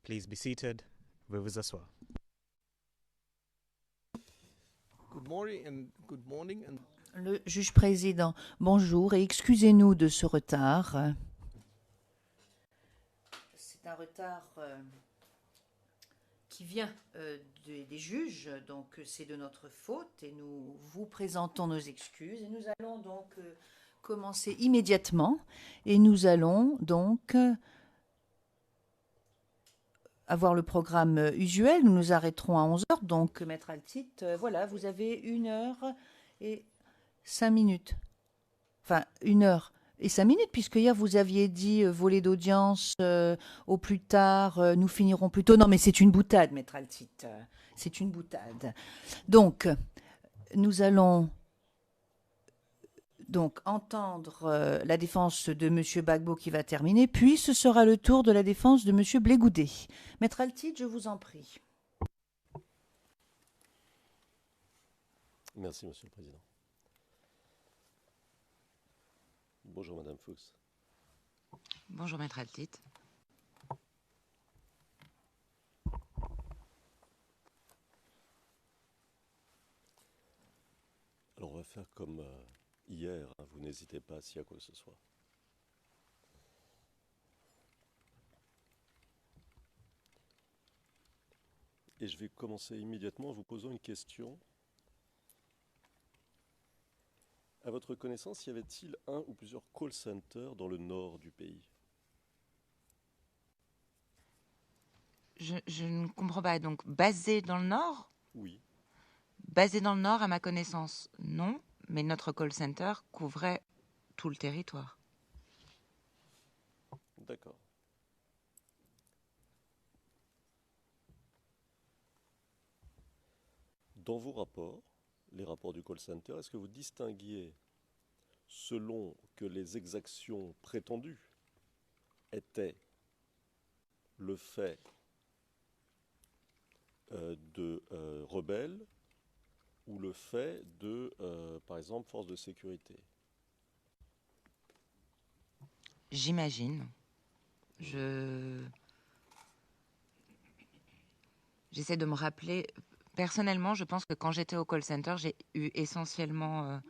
Please be seated. Veuillez vous asseoir. Le juge président, bonjour et excusez-nous de ce retard. C'est un retard qui vient des juges, donc c'est de notre faute et nous vous présentons nos excuses. Et nous allons donc commencer immédiatement et nous allons donc avoir le programme usuel. Nous nous arrêterons à 11 heures. Donc, Maître Altit, voilà, vous avez 1 heure et 5 minutes. Enfin, 1 heure et 5 minutes, puisque hier vous aviez dit voler d'audience au plus tard, nous finirons plus tôt. Non, mais c'est une boutade, Maître Altit. C'est une boutade. Donc, nous allons donc entendre la défense de M. Gbagbo qui va terminer, puis ce sera le tour de la défense de M. Blégoudet. Maître Altit, je vous en prie. Merci, Monsieur le Président. Bonjour, Madame Fuchs. Bonjour, Maître Altit. Alors, on va faire comme hier. Vous n'hésitez pas s'il y a quoi que ce soit. Et je vais commencer immédiatement en vous posant une question. À votre connaissance, y avait-il un ou plusieurs call centers dans le nord du pays? Je ne comprends pas. Donc, basé dans le Nord? Oui. Basé dans le Nord, à ma connaissance, non. Mais notre call center couvrait tout le territoire. D'accord. Dans vos rapports, les rapports du call center, est-ce que vous distinguiez selon que les exactions prétendues étaient le fait de rebelles ou le fait de, par exemple, forces de sécurité? J'imagine. J'essaie de me rappeler. Personnellement, je pense que quand j'étais au call center, j'ai eu essentiellement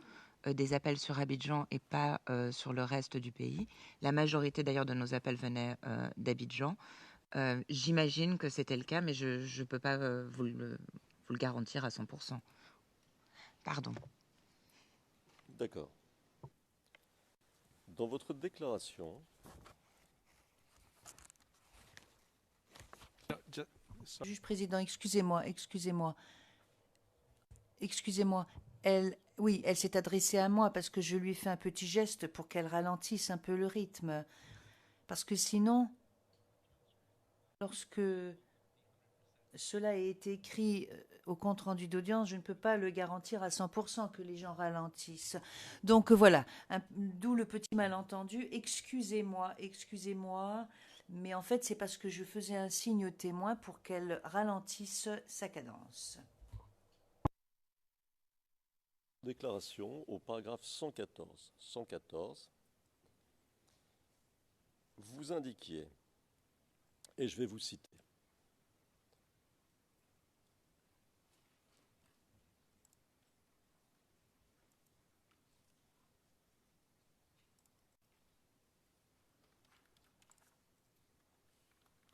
des appels sur Abidjan et pas sur le reste du pays. La majorité d'ailleurs de nos appels venaient d'Abidjan. J'imagine que c'était le cas, mais je ne peux pas vous le garantir à 100%. Pardon. D'accord. Dans votre déclaration, Juge président, excusez-moi. Elle s'est adressée à moi parce que je lui ai fait un petit geste pour qu'elle ralentisse un peu le rythme. Parce que sinon, lorsque cela a été écrit au compte-rendu d'audience, je ne peux pas le garantir à 100% que les gens ralentissent. Donc voilà, d'où le petit malentendu. Excusez-moi. Mais en fait, c'est parce que je faisais un signe au témoin pour qu'elle ralentisse sa cadence. déclaration au paragraphe 114, vous indiquiez, et je vais vous citer,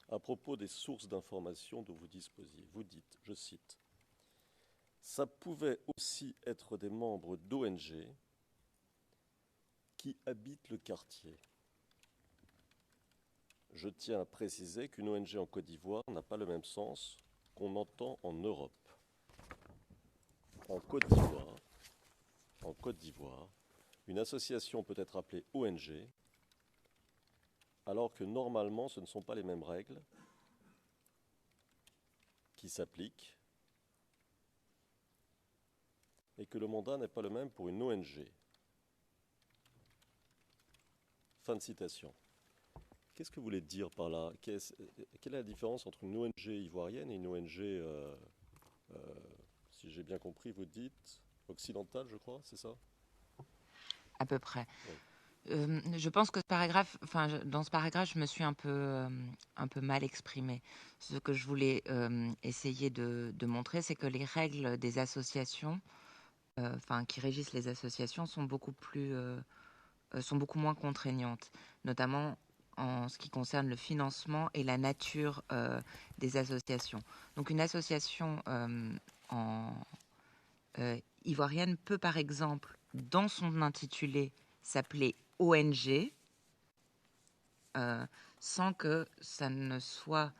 à propos des sources d'information dont vous disposiez, vous dites, je cite, ça pouvait aussi être des membres d'ONG qui habitent le quartier. Je tiens à préciser qu'une ONG en Côte d'Ivoire n'a pas le même sens qu'on entend en Europe. En Côte d'Ivoire, une association peut être appelée ONG, alors que normalement ce ne sont pas les mêmes règles qui s'appliquent et que le mandat n'est pas le même pour une ONG. Fin de citation. Qu'est-ce que vous voulez dire par là? Quelle est la différence entre une ONG ivoirienne et une ONG, si j'ai bien compris, vous dites occidentale, je crois, c'est ça? À peu près. Oui. Je pense que dans ce paragraphe, je me suis un peu mal exprimée. Ce que je voulais essayer de montrer, c'est que les règles des associations, qui régissent les associations, sont sont beaucoup moins contraignantes, notamment en ce qui concerne le financement et la nature des associations. Donc une association en ivoirienne peut par exemple, dans son intitulé, s'appeler ONG, sans que ça ne soit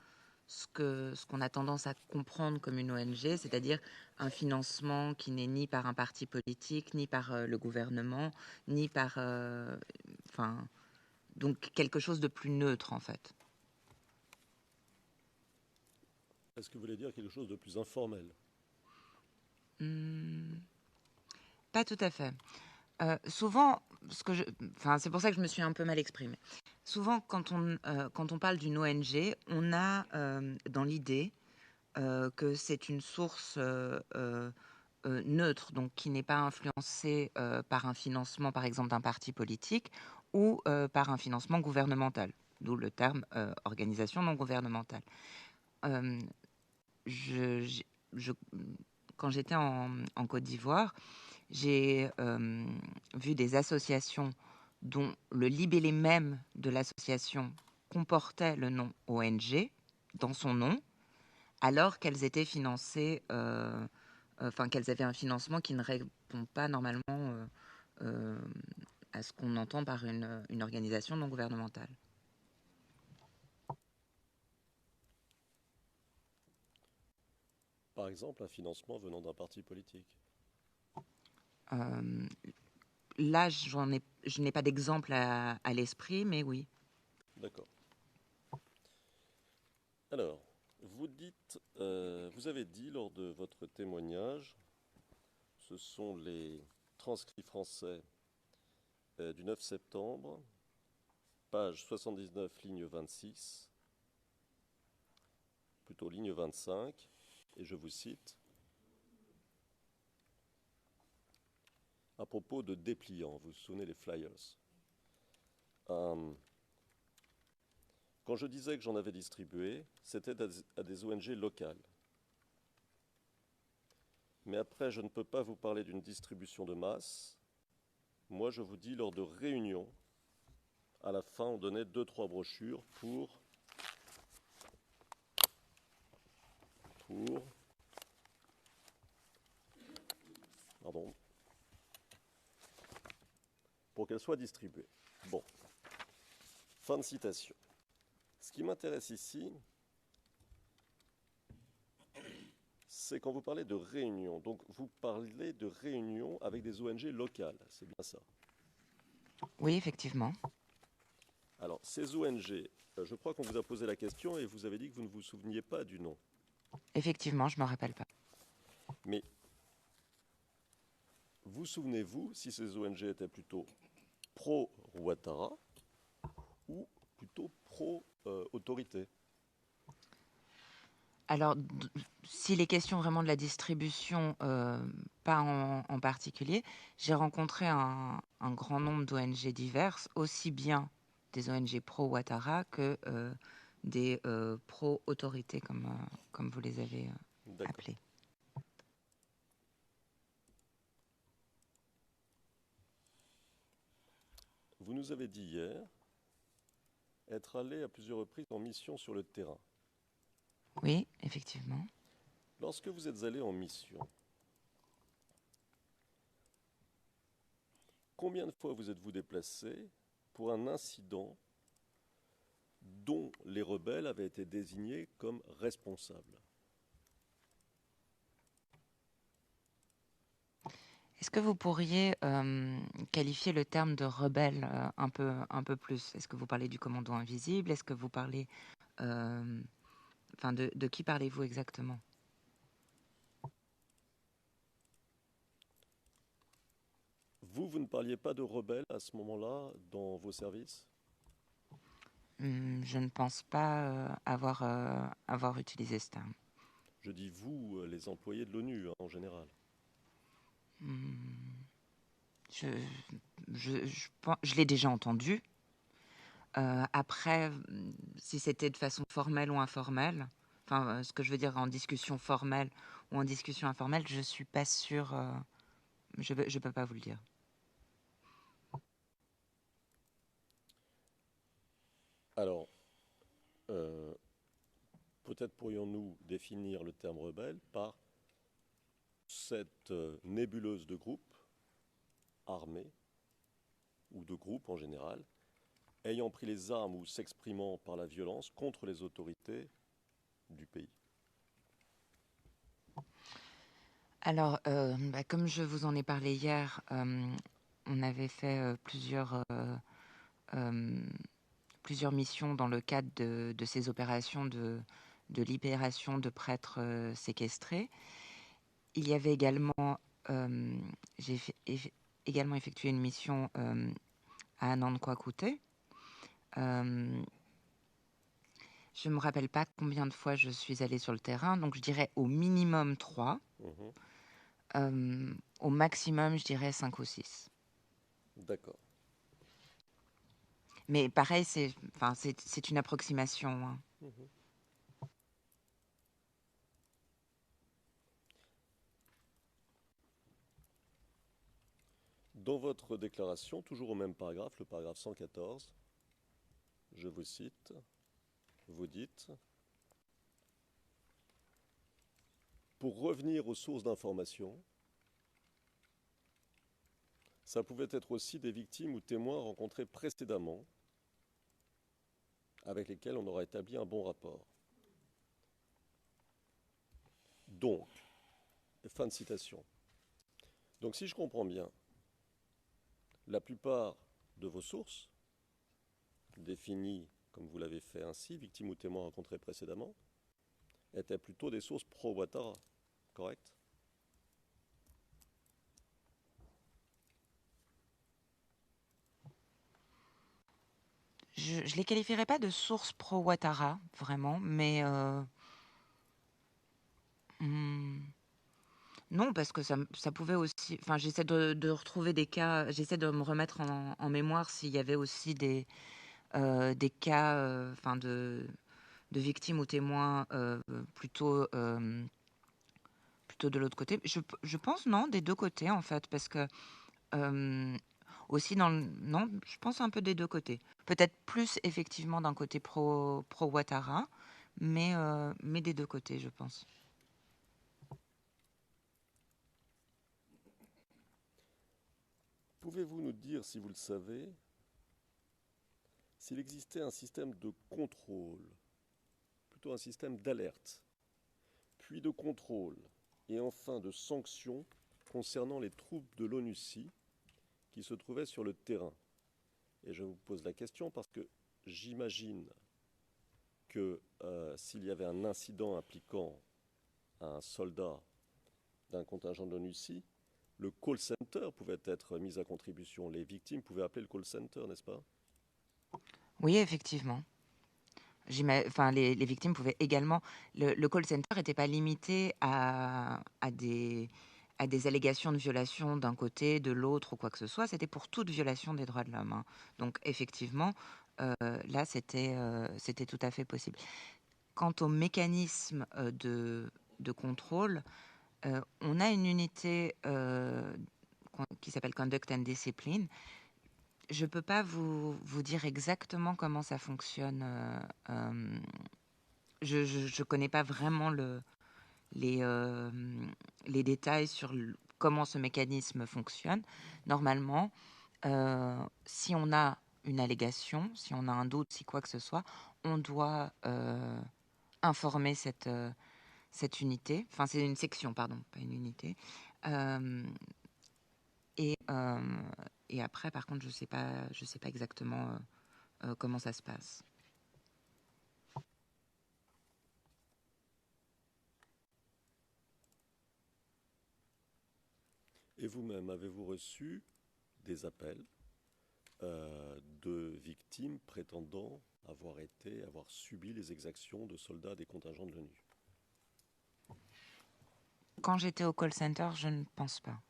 ce qu'on a tendance à comprendre comme une ONG, c'est-à-dire un financement qui n'est ni par un parti politique, ni par le gouvernement, ni par... donc quelque chose de plus neutre en fait. Est-ce que vous voulez dire quelque chose de plus informel? Pas tout à fait. Souvent, c'est pour ça que je me suis un peu mal exprimée. Souvent, quand on parle d'une ONG, on a dans l'idée que c'est une source neutre, donc qui n'est pas influencée par un financement, par exemple, d'un parti politique ou par un financement gouvernemental, d'où le terme organisation non gouvernementale. Euh, je, je- Quand j'étais en Côte d'Ivoire, j'ai vu des associations dont le libellé même de l'association comportait le nom ONG dans son nom, alors qu'elles étaient financées, qu'elles avaient un financement qui ne répond pas normalement euh, à ce qu'on entend par une organisation non gouvernementale. Par exemple, un financement venant d'un parti politique. Euh, Là, je n'ai pas d'exemple à l'esprit, mais oui. D'accord. Alors, vous avez dit lors de votre témoignage, ce sont les transcrits français du 9 septembre, page 79, ligne 26, plutôt ligne 25, et je vous cite, à propos de dépliants, vous vous souvenez les flyers. Quand je disais que j'en avais distribué, c'était à des ONG locales. Mais après, je ne peux pas vous parler d'une distribution de masse. Moi, je vous dis, lors de réunions, à la fin, on donnait 2-3 brochures pour qu'elles soient distribuées. Bon, fin de citation. Ce qui m'intéresse ici, c'est quand vous parlez de réunions. Donc, vous parlez de réunions avec des ONG locales, c'est bien ça? Oui, effectivement. Alors, ces ONG, je crois qu'on vous a posé la question et vous avez dit que vous ne vous souveniez pas du nom. Effectivement, je ne me rappelle pas. Mais vous souvenez-vous si ces ONG étaient plutôt pro-Ouattara ou plutôt pro-autorité? Alors, s'il est question vraiment de la distribution, pas en particulier, j'ai rencontré un grand nombre d'ONG diverses, aussi bien des ONG pro-Ouattara que des pro-autorités, comme vous les avez appelées. Vous nous avez dit hier être allé à plusieurs reprises en mission sur le terrain. Oui, effectivement. Lorsque vous êtes allé en mission, combien de fois vous êtes-vous déplacé pour un incident dont les rebelles avaient été désignés comme responsables? Est-ce que vous pourriez qualifier le terme de rebelle un peu plus? Est-ce que vous parlez du commando invisible? Est-ce que vous parlez... de qui parlez-vous exactement? Vous ne parliez pas de rebelles à ce moment-là dans vos services? Je ne pense pas avoir utilisé ce terme. Je dis vous, les employés de l'ONU en général. Je, je l'ai déjà entendu. Après, si c'était de façon formelle ou informelle, enfin, ce que je veux dire en discussion formelle ou en discussion informelle, je suis pas sûre. Je peux pas vous le dire. Alors, euh, peut-être pourrions-nous définir le terme rebelle par cette nébuleuse de groupes armés, ou de groupes en général, ayant pris les armes ou s'exprimant par la violence contre les autorités du pays. Alors, comme je vous en ai parlé hier, on avait fait plusieurs missions dans le cadre de ces opérations de libération de prêtres séquestrés. Il y avait également, j'ai également effectué une mission à Anand-Kwakute. Je ne me rappelle pas combien de fois je suis allée sur le terrain, donc je dirais au minimum 3. Au maximum, je dirais 5 ou 6. D'accord. Mais pareil, c'est une approximation. Hein. Dans votre déclaration, toujours au même paragraphe, le paragraphe 114, je vous cite, vous dites: pour revenir aux sources d'information, ça pouvait être aussi des victimes ou témoins rencontrés précédemment, avec lesquels on aura établi un bon rapport. Donc, fin de citation. Donc si je comprends bien, la plupart de vos sources, définies comme vous l'avez fait ainsi, victimes ou témoins rencontrés précédemment, étaient plutôt des sources pro-Ouattara, correct? Je ne les qualifierais pas de sources pro-Ouattara, vraiment, mais non, parce que ça pouvait aussi... Enfin, j'essaie de retrouver des cas, j'essaie de me remettre en mémoire s'il y avait aussi des cas de victimes ou témoins plutôt de l'autre côté. Je pense, non, des deux côtés, en fait, parce que aussi non, je pense un peu des deux côtés. Peut-être plus, effectivement, d'un côté pro-Ouattara, mais des deux côtés, je pense. Pouvez-vous nous dire, si vous le savez, s'il existait un système de contrôle, plutôt un système d'alerte, puis de contrôle, et enfin de sanctions concernant les troupes de l'ONUCI qui se trouvaient sur le terrain? Et je vous pose la question parce que j'imagine que s'il y avait un incident impliquant un soldat d'un contingent de l'ONUCI, le call center pouvait être mis à contribution. Les victimes pouvaient appeler le call center, n'est-ce pas? Oui, effectivement. Les victimes pouvaient également... Le call center n'était pas limité à des allégations de violation d'un côté, de l'autre ou quoi que ce soit. C'était pour toute violation des droits de l'homme. Hein. Donc, effectivement, là, c'était tout à fait possible. Quant au mécanisme de contrôle, on a une unité qui s'appelle Conduct and Discipline. Je ne peux pas vous dire exactement comment ça fonctionne. Je ne connais pas vraiment les détails sur comment ce mécanisme fonctionne. Normalement, si on a une allégation, si on a un doute, si quoi que ce soit, on doit informer cette unité. Enfin, c'est une section, pardon, pas une unité. Et après, par contre, je sais pas exactement comment ça se passe. Et vous-même, avez-vous reçu des appels de victimes prétendant avoir subi les exactions de soldats des contingents de l'ONU? Quand j'étais au call center, je ne pense pas.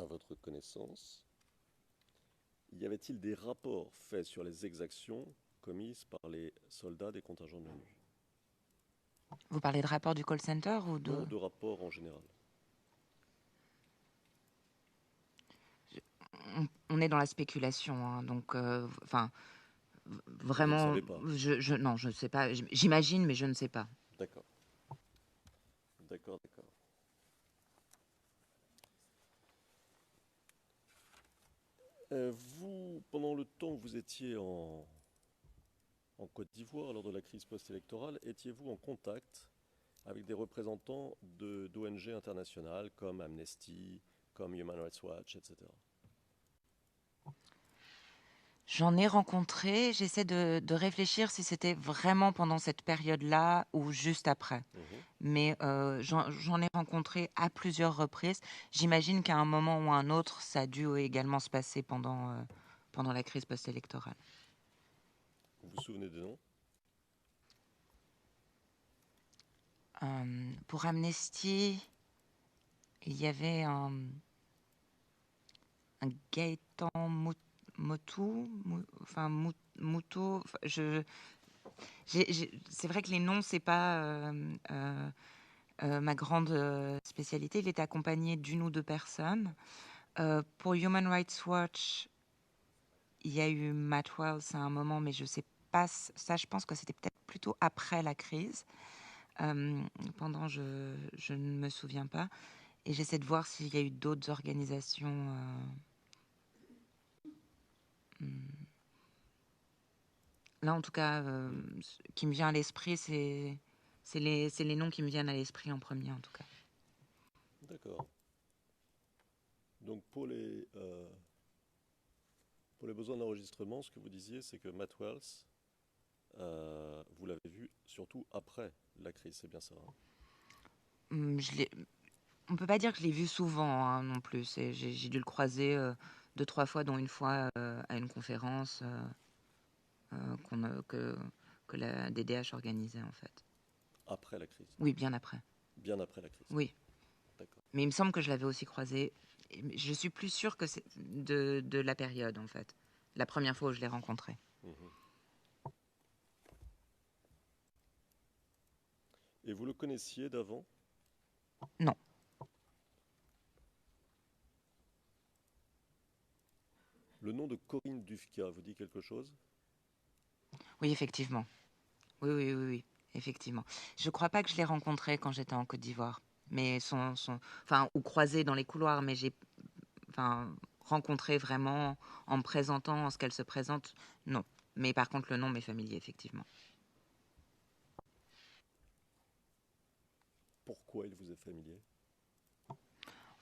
à votre connaissance, y avait-il des rapports faits sur les exactions commises par les soldats des contingents de l'ONU? Vous parlez de rapport du call center ou de... Non, de rapports en général. On est dans la spéculation, hein, donc, enfin, Vous ne vraiment, savez pas. non, je ne sais pas. J'imagine, mais je ne sais pas. D'accord. D'accord, d'accord. Vous, pendant le temps où vous étiez en Côte d'Ivoire, lors de la crise post-électorale, étiez-vous en contact avec des représentants d'ONG internationales comme Amnesty, comme Human Rights Watch, etc. J'en ai rencontré. J'essaie de réfléchir si c'était vraiment pendant cette période-là ou juste après. Mhm. Mais j'en ai rencontré à plusieurs reprises. J'imagine qu'à un moment ou à un autre, ça a dû également se passer pendant la crise post-électorale. Vous vous souvenez des noms? Pour Amnesty, il y avait un Gaëtan Moutou. Enfin, c'est vrai que les noms, c'est pas ma grande spécialité. Il était accompagné d'une ou deux personnes. Pour Human Rights Watch, il y a eu Matt Wells à un moment, mais je sais pas. Ça, je pense que c'était peut-être plutôt après la crise. Pendant, je ne me souviens pas. Et j'essaie de voir s'il y a eu d'autres organisations. Là, en tout cas, ce qui me vient à l'esprit, c'est les noms qui me viennent à l'esprit en premier, en tout cas. D'accord. Donc pour les besoins d'enregistrement, ce que vous disiez, c'est que Matt Wells, vous l'avez vu surtout après la crise, c'est bien ça, hein? On peut pas dire que je l'ai vu souvent, hein, non plus. J'ai dû le croiser 2-3 fois, dont une fois à une conférence que la DDH organisait, en fait. Après la crise, Oui, bien après. bien après la crise. Oui. D'accord. Mais il me semble que je l'avais aussi croisé. Je suis plus sûre que c'est de la période, en fait. La première fois où je l'ai rencontré. Mhm. Et vous le connaissiez d'avant? Non. Le nom de Corinne Dufka vous dit quelque chose? Oui, effectivement. Oui, effectivement. Je crois pas que je l'ai rencontré quand j'étais en Côte d'Ivoire, mais enfin, ou croisé dans les couloirs, mais enfin, rencontré vraiment en me présentant, en ce qu'elle se présente, non. Mais par contre, le nom m'est familier, effectivement. Pourquoi il vous est familier?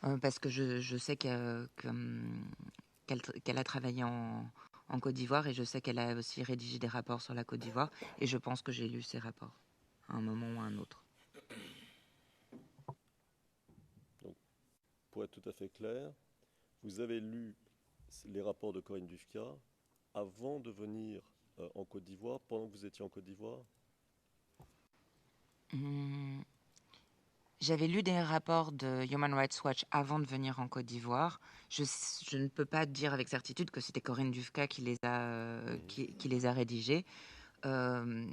Parce que je sais qu'elle a travaillé en Côte d'Ivoire et je sais qu'elle a aussi rédigé des rapports sur la Côte d'Ivoire et je pense que j'ai lu ces rapports à un moment ou à un autre. Donc, pour être tout à fait clair, vous avez lu les rapports de Corinne Dufka avant de venir en Côte d'Ivoire, pendant que vous étiez en Côte d'Ivoire? Hum, J'avais lu des rapports de Human Rights Watch avant de venir en Côte d'Ivoire. Je ne peux pas dire avec certitude que c'était Corinne Dufka qui les a rédigés, euh,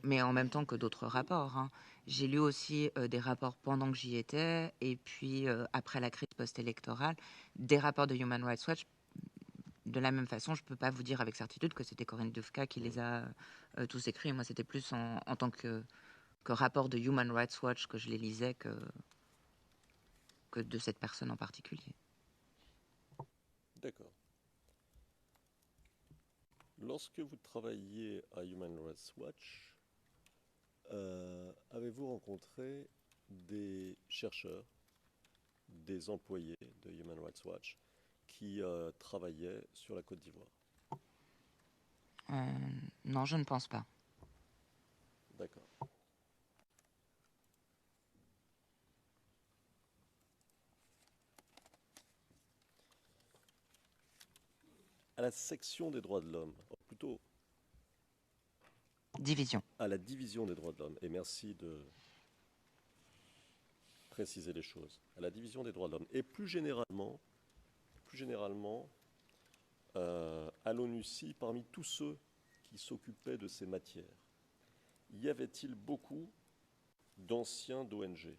mais en même temps que d'autres rapports, hein. J'ai lu aussi des rapports pendant que j'y étais, et puis après la crise post-électorale, des rapports de Human Rights Watch. De la même façon, je ne peux pas vous dire avec certitude que c'était Corinne Dufka qui les a tous écrits. Moi, c'était plus en tant que rapport de Human Rights Watch que je les lisais que de cette personne en particulier. D'accord. Lorsque vous travailliez à Human Rights Watch, avez-vous rencontré des chercheurs, des employés de Human Rights Watch qui travaillaient sur la Côte d'Ivoire? Non, je ne pense pas. D'accord. À la section des droits de l'homme, plutôt Division. à la division des droits de l'homme, et merci de préciser les choses, à la division des droits de l'homme, et plus généralement plus généralement, à l'ONUCI, parmi tous ceux qui s'occupaient de ces matières, y avait-il beaucoup d'anciens d'ONG?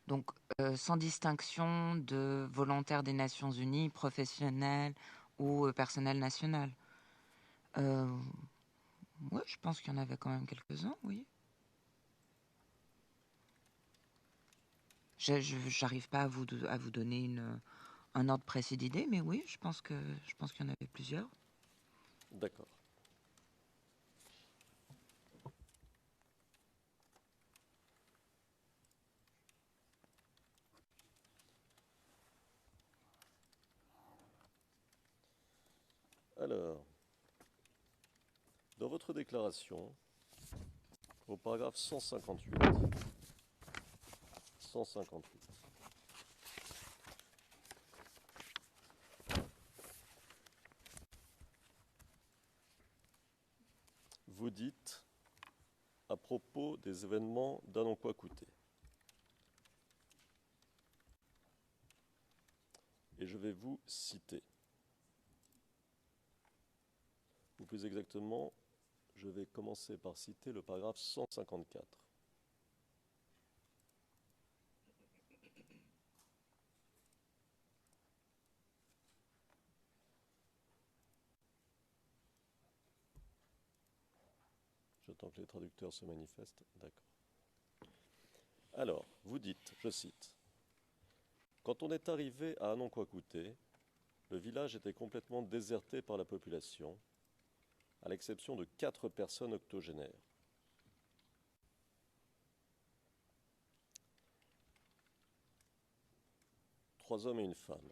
Donc, sans distinction de volontaires des Nations Unies, professionnels ou personnel national. Ouais, je pense qu'il y en avait quand même quelques-uns, oui. J'arrive pas à vous donner un ordre précis d'idées, mais oui, je pense qu'il y en avait plusieurs. D'accord. Alors, dans votre déclaration, au paragraphe 158, vous dites à propos des événements d'Anankoua-Kouté, et je vais vous citer. Ou plus exactement, je vais commencer par citer le paragraphe 154. J'attends que les traducteurs se manifestent. D'accord. Alors, vous dites, je cite, « Quand on est arrivé à Anankoua-Kouté, le village était complètement déserté par la population, à l'exception de 4 personnes octogénaires. Trois hommes et une femme.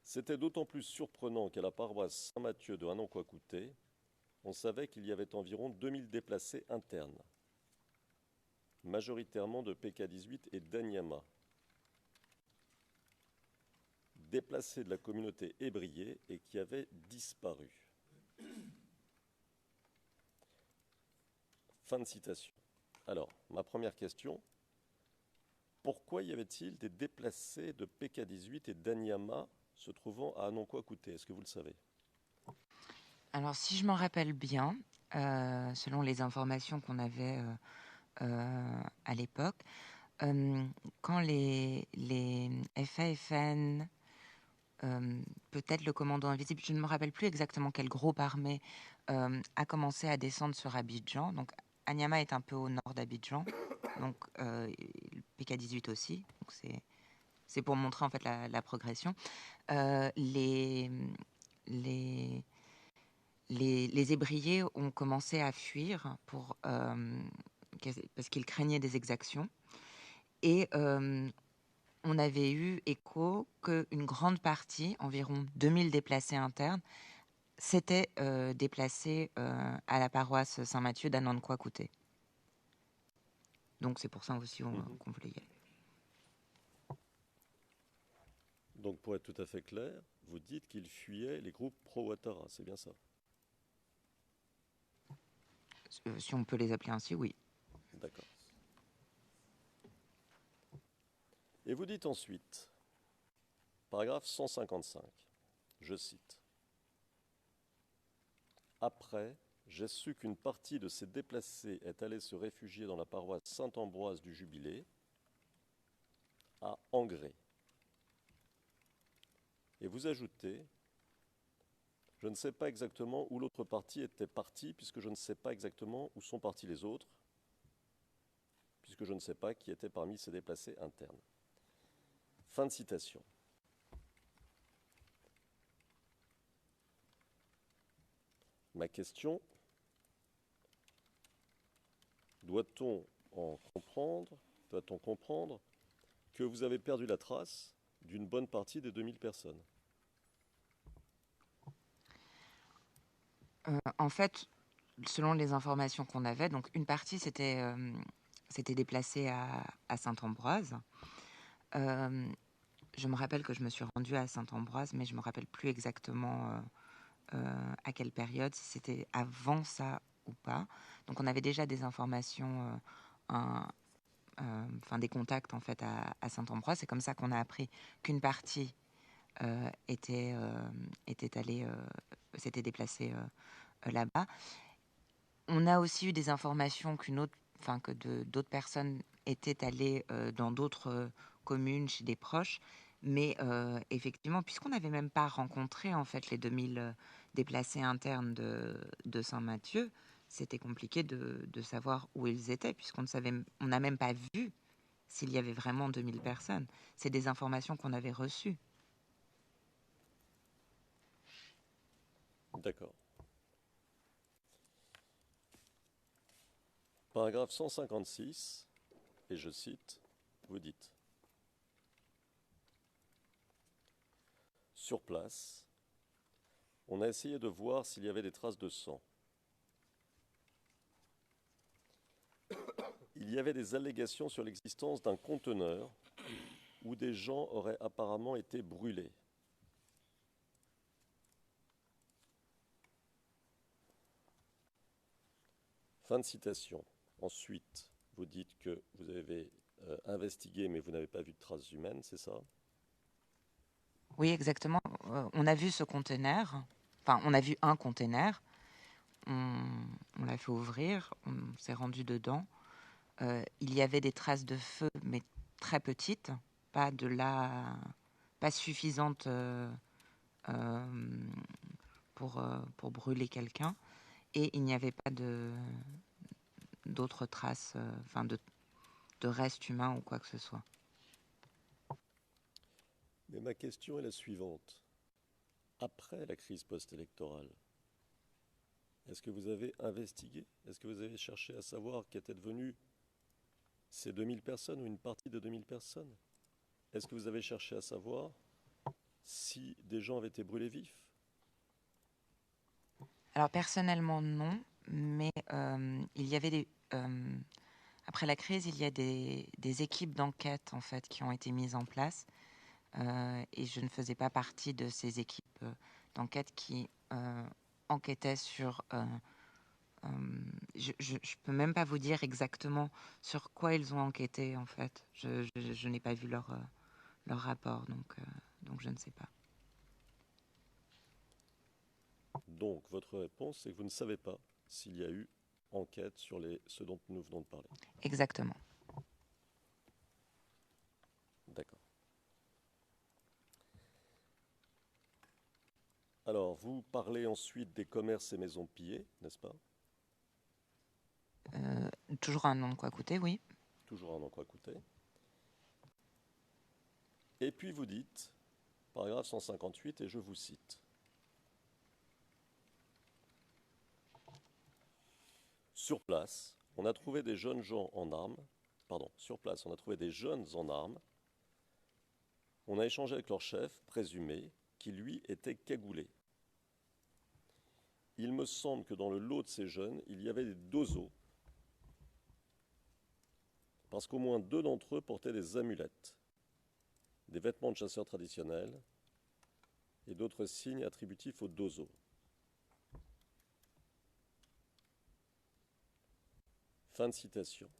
C'était d'autant plus surprenant qu'à la paroisse Saint-Mathieu de Anankoua-Kouté, on savait qu'il y avait environ 2000 déplacés internes, majoritairement de PK-18 et d'Anyama, déplacés de la communauté ébriée et qui avaient disparu. » Fin de citation. Alors, ma première question, pourquoi y avait-il des déplacés de PK-18 et d'Anyama se trouvant à Anankoua-Kouté? Est-ce que vous le savez? Alors, si je m'en rappelle bien, selon les informations qu'on avait à l'époque, quand les FAFN, peut-être le commando invisible, je ne me rappelle plus exactement quel groupe armé a commencé à descendre sur Abidjan. Donc, Anyama est un peu au nord d'Abidjan, donc PK-18 aussi. Donc c'est pour montrer en fait la progression. Les ébriers ont commencé à fuir parce qu'ils craignaient des exactions. Et on avait eu écho qu'une grande partie, environ 2000 déplacés internes, s'étaient déplacés à la paroisse Saint-Mathieu d'Anankoua-Kouté. Donc c'est pour ça aussi qu'on voulait y aller. Donc pour être tout à fait clair, vous dites qu'ils fuyaient les groupes pro-Ouattara, c'est bien ça? Si on peut les appeler ainsi, oui. D'accord. Et vous dites ensuite, paragraphe 155, je cite, « Après, j'ai su qu'une partie de ces déplacés est allée se réfugier dans la paroisse Saint-Ambroise du Jubilé, à Angré. » Et vous ajoutez, « Je ne sais pas exactement où l'autre partie était partie, puisque je ne sais pas exactement où sont partis les autres, puisque je ne sais pas qui était parmi ces déplacés internes. » Fin de citation. Ma question, doit-on comprendre que vous avez perdu la trace d'une bonne partie des 2000 personnes? En fait, selon les informations qu'on avait, donc une partie s'était déplacée à Saint-Ambroise. Je me rappelle que je me suis rendue à Saint-Ambroise, mais je ne me rappelle plus exactement à quelle période, si c'était avant ça ou pas. Donc on avait déjà des informations, des contacts en fait à Saint-Ambroise. C'est comme ça qu'on a appris qu'une partie s'était déplacée là-bas. On a aussi eu des informations d'autres personnes étaient allées dans d'autres communes chez des proches, mais effectivement, puisqu'on n'avait même pas rencontré en fait les 2000 déplacés internes de Saint-Mathieu, c'était compliqué de savoir où ils étaient, on n'a même pas vu s'il y avait vraiment 2000 personnes. C'est des informations qu'on avait reçues. D'accord. Paragraphe 156, et je cite, vous dites: sur place, on a essayé de voir s'il y avait des traces de sang. Il y avait des allégations sur l'existence d'un conteneur où des gens auraient apparemment été brûlés. Fin de citation. Ensuite, vous dites que vous avez investigué, mais vous n'avez pas vu de traces humaines, c'est ça? Oui, exactement. On a vu ce conteneur. Enfin, on a vu un conteneur. On l'a fait ouvrir. On s'est rendu dedans. Il y avait des traces de feu, mais très petites, pas suffisantes pour brûler quelqu'un. Et il n'y avait pas d'autres traces, de restes humains ou quoi que ce soit. Mais ma question est la suivante. Après la crise post-électorale, est-ce que vous avez investigué? Est-ce que vous avez cherché à savoir qu'étaient devenues ces 2000 personnes ou une partie de 2000 personnes? Est-ce que vous avez cherché à savoir si des gens avaient été brûlés vifs? Alors personnellement non, mais il y avait après la crise, il y a des équipes d'enquête en fait qui ont été mises en place, et je ne faisais pas partie de ces équipes d'enquête qui enquêtaient sur. Je peux même pas vous dire exactement sur quoi ils ont enquêté en fait. Je n'ai pas vu leur rapport, donc je ne sais pas. Donc, votre réponse, c'est que vous ne savez pas s'il y a eu enquête sur ce dont nous venons de parler. Exactement. D'accord. Alors, vous parlez ensuite des commerces et maisons pillées, n'est-ce pas? Toujours un nom de quoi coûter, oui. Toujours un nom quoi coûter. Et puis vous dites, paragraphe 158, et je vous cite: sur place, on a trouvé des jeunes gens en armes. Sur place, on a trouvé des jeunes en armes. On a échangé avec leur chef, présumé, qui lui était cagoulé. Il me semble que dans le lot de ces jeunes, il y avait des dozos, parce qu'au moins 2 d'entre eux portaient des amulettes, des vêtements de chasseurs traditionnels et d'autres signes attributifs aux dozos. Fin de citation.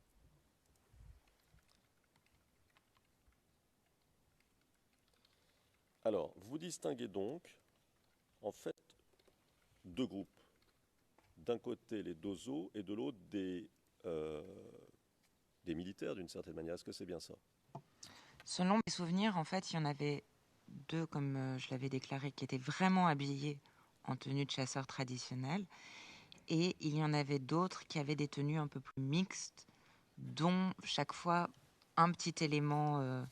Alors, vous distinguez donc, en fait, 2 groupes. D'un côté, les dozos, et de l'autre, des militaires, d'une certaine manière. Est-ce que c'est bien ça? Selon mes souvenirs, en fait, il y en avait 2, comme je l'avais déclaré, qui étaient vraiment habillés en tenue de chasseurs traditionnels. Et il y en avait d'autres qui avaient des tenues un peu plus mixtes, dont chaque fois un petit élément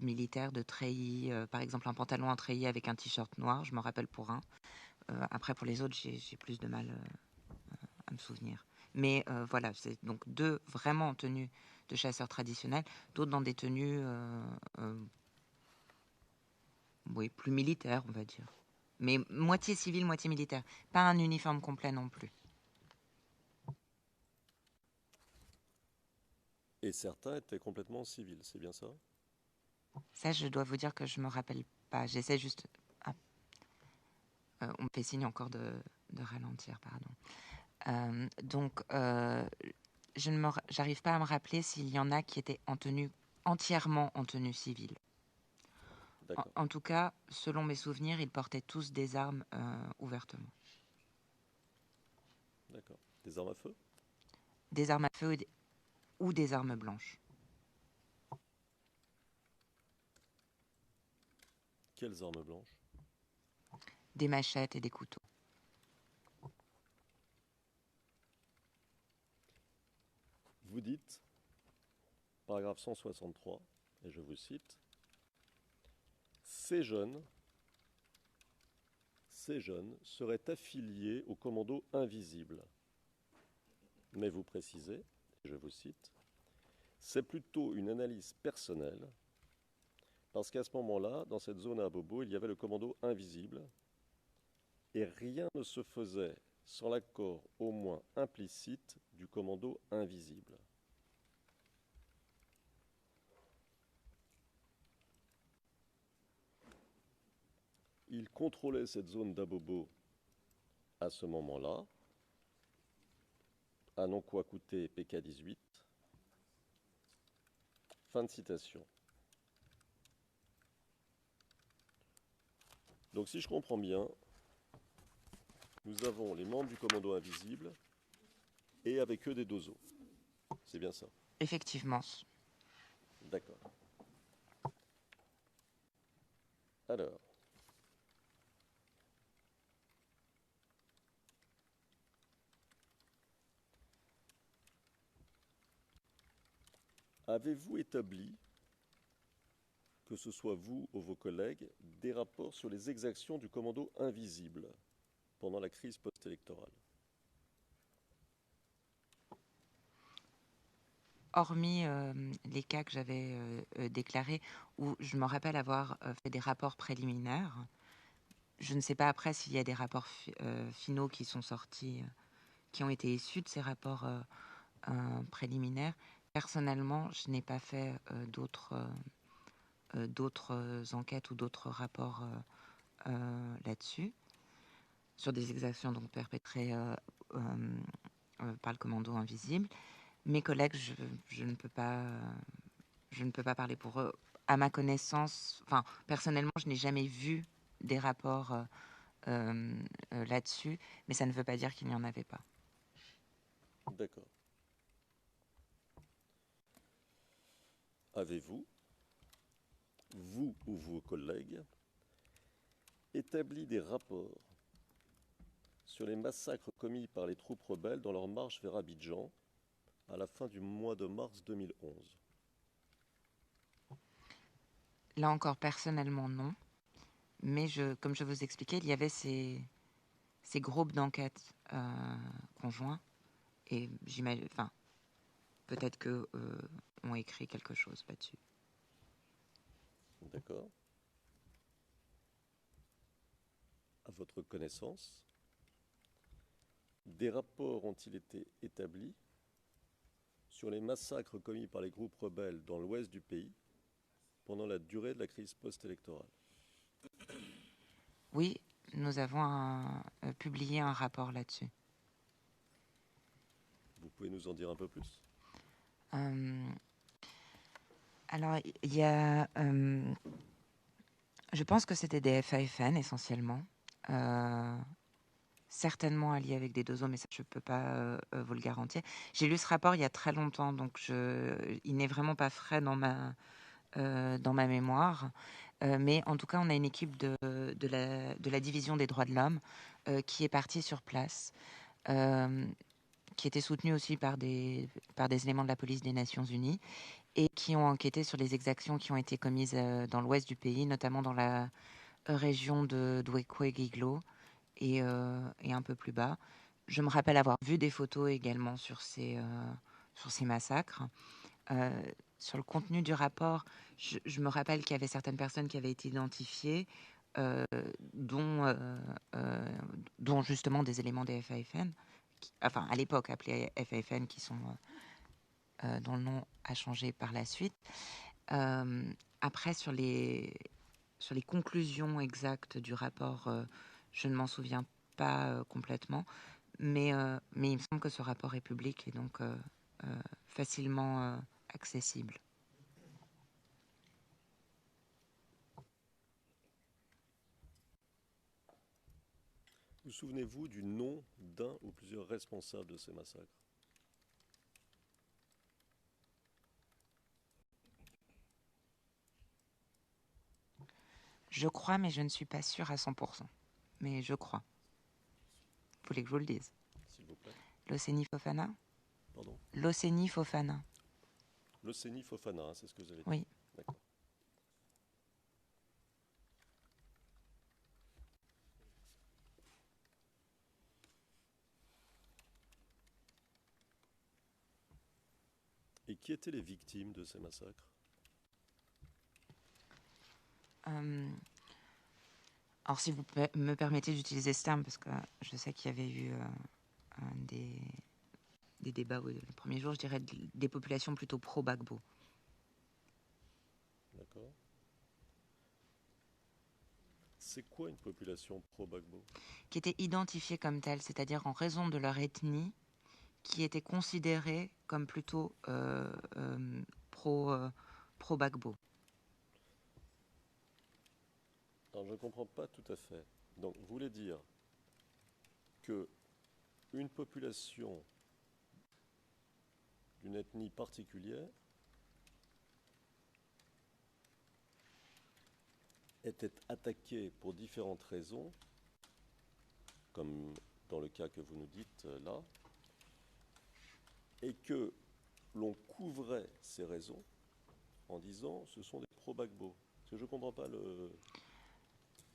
militaire de treillis, par exemple un pantalon en treillis avec un t-shirt noir, je m'en rappelle pour un. Après, pour les autres, j'ai plus de mal à me souvenir. Mais voilà, c'est donc 2 vraiment en tenue de chasseurs traditionnels, d'autres dans des tenues oui, plus militaires, on va dire. Mais moitié civil, moitié militaire. Pas un uniforme complet non plus. Et certains étaient complètement civils, c'est bien ça? Ça, je dois vous dire que je me rappelle pas. J'essaie juste... Ah. On me fait signe encore de ralentir, pardon. Donc, j'arrive pas à me rappeler s'il y en a qui étaient entièrement en tenue civile. D'accord. En tout cas, selon mes souvenirs, ils portaient tous des armes ouvertement. D'accord. Des armes à feu? Des armes à feu ou des armes blanches. Quelles armes blanches? Des machettes et des couteaux. Vous dites, paragraphe 163, et je vous cite, ces jeunes seraient affiliés au commando invisible. Mais vous précisez, et je vous cite, c'est plutôt une analyse personnelle, parce qu'à ce moment-là, dans cette zone à Bobo, il y avait le commando invisible, et rien ne se faisait sans l'accord au moins implicite du commando invisible. Il contrôlait cette zone d'Abobo à ce moment-là, à Nonkwakouté PK18. Fin de citation. Donc si je comprends bien, nous avons les membres du commando invisible et avec eux des dozos. C'est bien ça? Effectivement. D'accord. Alors, avez-vous établi, que ce soit vous ou vos collègues, des rapports sur les exactions du commando invisible pendant la crise post-électorale? Hormis les cas que j'avais déclarés, où je me rappelle avoir fait des rapports préliminaires, je ne sais pas après s'il y a des rapports finaux qui sont sortis, qui ont été issus de ces rapports préliminaires. Personnellement, je n'ai pas fait d'autres enquêtes ou d'autres rapports là-dessus, sur des exactions donc perpétrées par le commando invisible. Mes collègues, je ne peux pas parler pour eux. À ma connaissance, enfin personnellement, je n'ai jamais vu des rapports là-dessus, mais ça ne veut pas dire qu'il n'y en avait pas. D'accord. Avez-vous, vous ou vos collègues, établi des rapports sur les massacres commis par les troupes rebelles dans leur marche vers Abidjan à la fin du mois de mars 2011? Là encore, personnellement, non. Mais comme je vous expliquais, il y avait ces groupes d'enquête conjoints. Et j'imagine, enfin, peut-être que ont écrit quelque chose là-dessus. D'accord. À votre connaissance, des rapports ont-ils été établis sur les massacres commis par les groupes rebelles dans l'ouest du pays pendant la durée de la crise post-électorale? Oui, nous avons publié un rapport là-dessus. Vous pouvez nous en dire un peu plus? Alors, il y a... je pense que c'était des FAFN essentiellement. Certainement alliés avec des dozos, mais ça, je ne peux pas vous le garantir. J'ai lu ce rapport il y a très longtemps, donc il n'est vraiment pas frais dans ma mémoire. Mais en tout cas, on a une équipe de la division des droits de l'homme qui est partie sur place, qui était soutenue aussi par des éléments de la police des Nations Unies et qui ont enquêté sur les exactions qui ont été commises dans l'ouest du pays, notamment dans la région de Douekoué-Guiglo et un peu plus bas. Je me rappelle avoir vu des photos également sur ces massacres. Sur le contenu du rapport, je me rappelle qu'il y avait certaines personnes qui avaient été identifiées, dont justement des éléments des FAFN, enfin à l'époque appelés FAFN, dont le nom a changé par la suite. Après, sur les conclusions exactes du rapport, je ne m'en souviens pas complètement, mais il me semble que ce rapport est public et donc facilement accessible. Vous souvenez-vous du nom d'un ou plusieurs responsables de ces massacres? Je crois, mais je ne suis pas sûre à 100%. Mais je crois. Vous voulez que je vous le dise? S'il vous plaît. Loseni Fofana? Pardon? Loseni Fofana. Loseni Fofana, hein, c'est ce que vous avez dit. Oui. D'accord. Et qui étaient les victimes de ces massacres? Alors, si vous me permettez d'utiliser ce terme, parce que je sais qu'il y avait eu des débats le premier jour, je dirais des populations plutôt pro-Gbagbo. D'accord. C'est quoi une population pro-Gbagbo? Qui étaient identifiées comme telles, c'est-à-dire en raison de leur ethnie, qui étaient considérées comme plutôt pro-Gbagbo. Alors, je ne comprends pas tout à fait. Donc, vous voulez dire que une population d'une ethnie particulière était attaquée pour différentes raisons, comme dans le cas que vous nous dites là, et que l'on couvrait ces raisons en disant ce sont des pro-Gbagbo. Parce que je ne comprends pas le...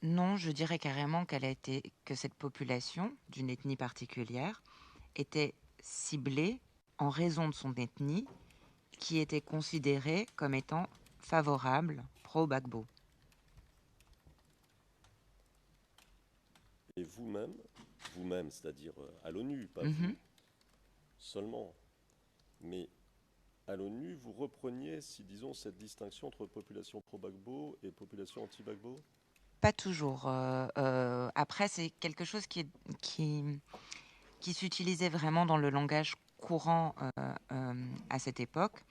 Non, je dirais carrément que cette population d'une ethnie particulière était ciblée en raison de son ethnie, qui était considérée comme étant favorable pro-Gbagbo. Et vous-même, c'est-à-dire à l'ONU, pas vous seulement, mais à l'ONU, vous repreniez, si disons, cette distinction entre population pro-Gbagbo et population anti-Gbagbo? Pas toujours. Après, c'est quelque chose qui s'utilisait vraiment dans le langage courant à cette époque.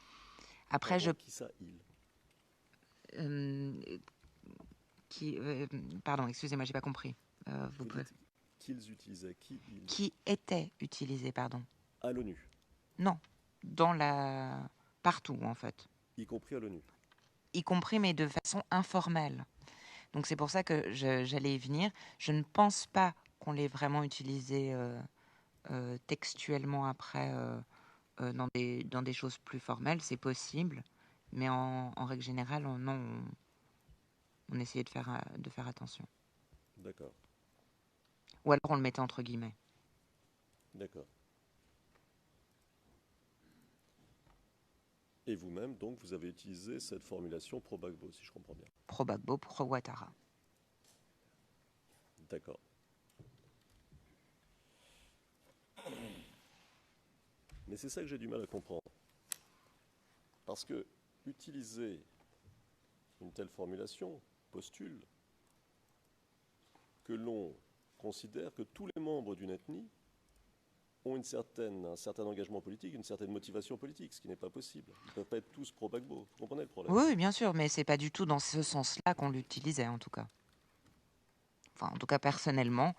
Après, Qui ça, il pardon, excusez-moi, j'ai pas compris. Vous dites qu'ils utilisaient, ils Qui était utilisé, pardon. À l'ONU? Non, partout en fait. Y compris à l'ONU? Y compris, mais de façon informelle. Donc c'est pour ça que j'allais y venir. Je ne pense pas qu'on l'ait vraiment utilisé textuellement après dans des choses plus formelles. C'est possible, mais en règle générale, on essayait de faire attention. D'accord. Ou alors on le mettait entre guillemets. D'accord. Et vous-même, donc, vous avez utilisé cette formulation pro-Gbagbo, si je comprends bien. Pro-Gbagbo, pro-Ouattara. D'accord. Mais c'est ça que j'ai du mal à comprendre. Parce que utiliser une telle formulation postule que l'on considère que tous les membres d'une ethnie ont un certain engagement politique, une certaine motivation politique, ce qui n'est pas possible. Ils ne peuvent pas être tous pro-Gbagbo. Vous comprenez le problème? Oui, bien sûr, mais c'est pas du tout dans ce sens-là qu'on l'utilisait, en tout cas. Enfin, en tout cas, personnellement,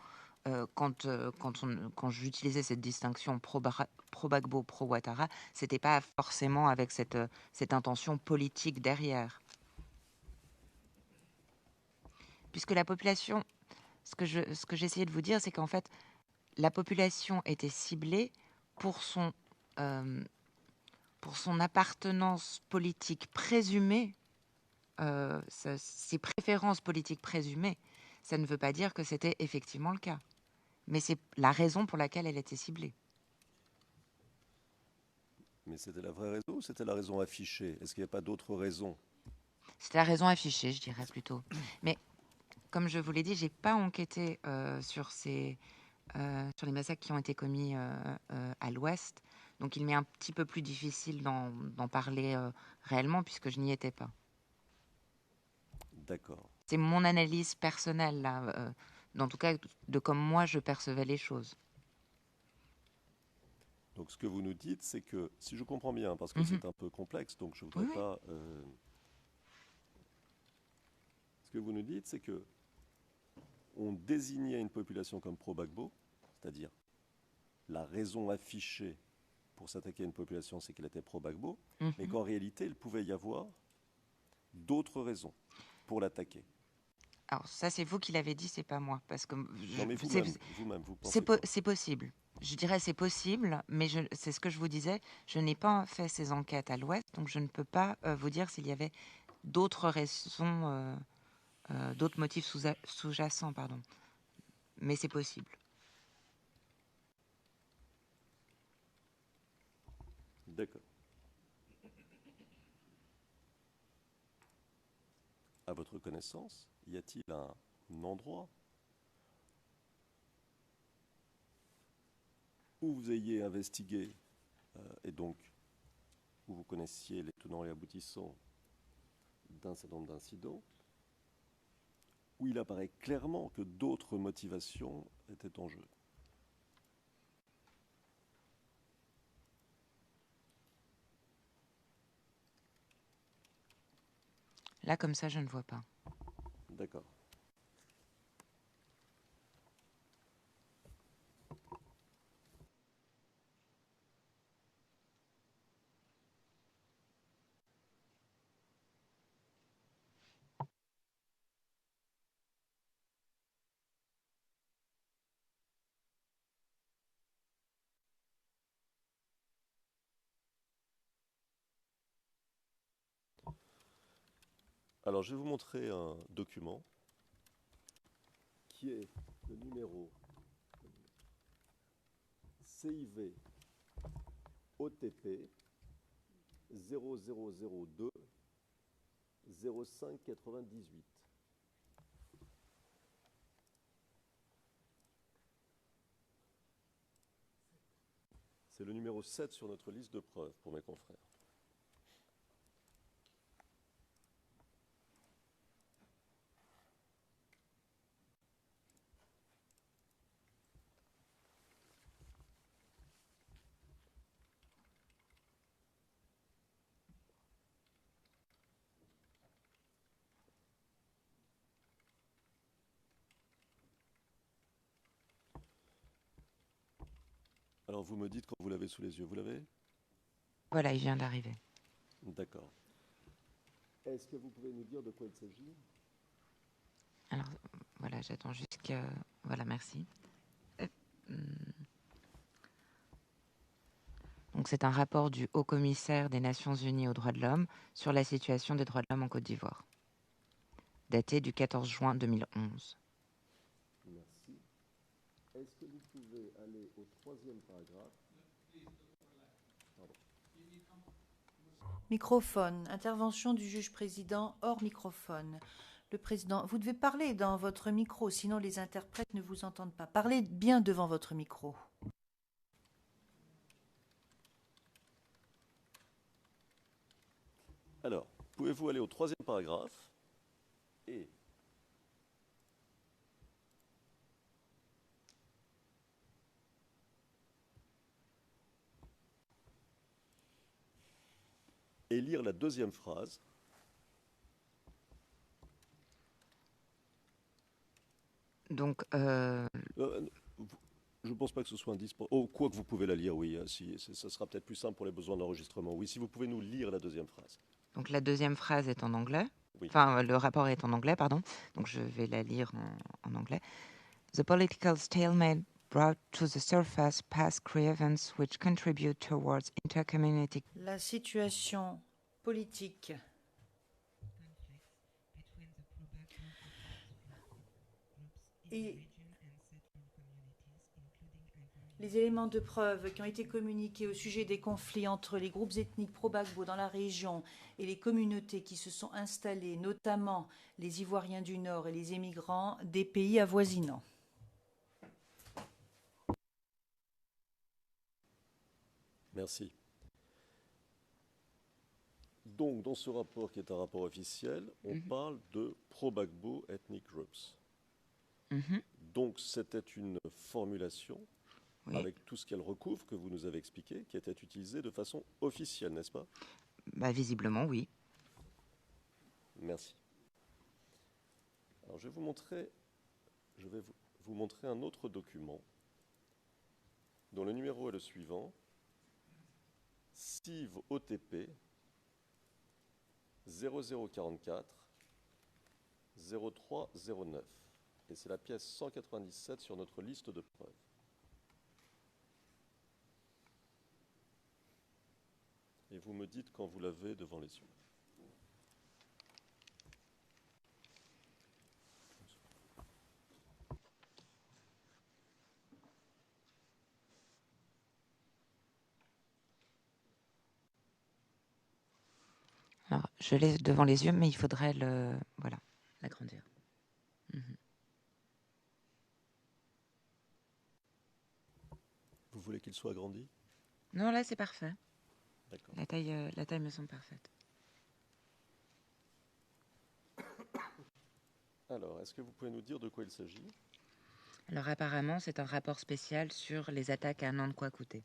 quand j'utilisais cette distinction pro-Gbagbo, pro-Ouattara, c'était pas forcément avec cette intention politique derrière. Puisque la population, ce que j'essayais de vous dire, c'est qu'en fait, la population était ciblée pour son appartenance politique présumée, ses préférences politiques présumées. Ça ne veut pas dire que c'était effectivement le cas. Mais c'est la raison pour laquelle elle était ciblée. Mais c'était la vraie raison ou c'était la raison affichée? Est-ce qu'il n'y a pas d'autres raisons? C'était la raison affichée, je dirais plutôt. Mais comme je vous l'ai dit, j'ai pas enquêté sur les massacres qui ont été commis à l'Ouest. Donc il m'est un petit peu plus difficile d'en parler réellement puisque je n'y étais pas. D'accord. C'est mon analyse personnelle, là, en tout cas de comme moi je percevais les choses. Donc ce que vous nous dites, c'est que, si je comprends bien, parce que Mhm. c'est un peu complexe, donc je ne voudrais Oui, oui. pas... ce que vous nous dites, c'est que on désignait une population comme pro-Gbagbo, c'est-à-dire la raison affichée pour s'attaquer à une population, c'est qu'elle était pro-Gbagbo, mais Mhm. qu'en réalité, il pouvait y avoir d'autres raisons pour l'attaquer. Alors ça, c'est vous qui l'avez dit, c'est pas moi, parce que Non, mais vous-même, vous pensez quoi? c'est possible. Je dirais c'est possible, mais c'est ce que je vous disais. Je n'ai pas fait ces enquêtes à l'Ouest, donc je ne peux pas vous dire s'il y avait d'autres raisons, d'autres motifs sous-jacents, pardon. Mais c'est possible. D'accord. À votre connaissance, y a-t-il un endroit où vous ayez investigué et donc où vous connaissiez les tenants et aboutissants d'un certain nombre d'incidents, où il apparaît clairement que d'autres motivations étaient en jeu? Là, comme ça, je ne vois pas. D'accord. Alors, je vais vous montrer un document qui est le numéro CIV OTP 0002 0598. C'est le numéro 7 sur notre liste de preuves pour mes confrères. Alors, vous me dites quand vous l'avez sous les yeux. Vous l'avez? Voilà, il vient d'arriver. D'accord. Est-ce que vous pouvez nous dire de quoi il s'agit? Alors, voilà, j'attends juste que... Voilà, merci. Donc, c'est un rapport du Haut-Commissaire des Nations Unies aux droits de l'homme sur la situation des droits de l'homme en Côte d'Ivoire, daté du 14 juin 2011. Merci. Est-ce que vous pouvez aller au troisième paragraphe? Pardon. Microphone. Intervention du juge-président hors microphone. Le président, vous devez parler dans votre micro, sinon les interprètes ne vous entendent pas. Parlez bien devant votre micro. Alors, pouvez-vous aller au troisième paragraphe et lire la deuxième phrase? Donc, Je ne pense pas que ce soit indispensable. Oh, quoi que vous pouvez la lire, oui. Si, ça sera peut-être plus simple pour les besoins d'enregistrement. Oui, si vous pouvez nous lire la deuxième phrase. donc la deuxième phrase est en anglais. Oui. Enfin, le rapport est en anglais, pardon. Donc, je vais la lire en anglais. The political stalemate brought to the surface past grievances which contribute towards intercommunity. La situation politique et les éléments de preuve qui ont été communiqués au sujet des conflits entre les groupes ethniques pro-Gbagbo dans la région et les communautés qui se sont installées, notamment les Ivoiriens du Nord et les émigrants des pays avoisinants. Merci. Donc, dans ce rapport qui est un rapport officiel, on parle de pro-Gbagbo ethnic groups. Donc, c'était une formulation Oui. avec tout ce qu'elle recouvre, que vous nous avez expliqué, qui était utilisé de façon officielle, n'est-ce pas? Bah, visiblement, oui. Merci. Alors, je vais vous montrer un autre document dont le numéro est le suivant, CIV OTP 0044 0309. Et c'est la pièce 197 sur notre liste de preuves. Et vous me dites quand vous l'avez devant les yeux. Alors, je l'ai devant les yeux, mais il faudrait l'agrandir. Vous voulez qu'il soit agrandi? Non, là, c'est parfait. D'accord. La taille me semble parfaite. Alors, est-ce que vous pouvez nous dire de quoi il s'agit? Alors, apparemment, c'est un rapport spécial sur les attaques à Nandkwa-Kouté.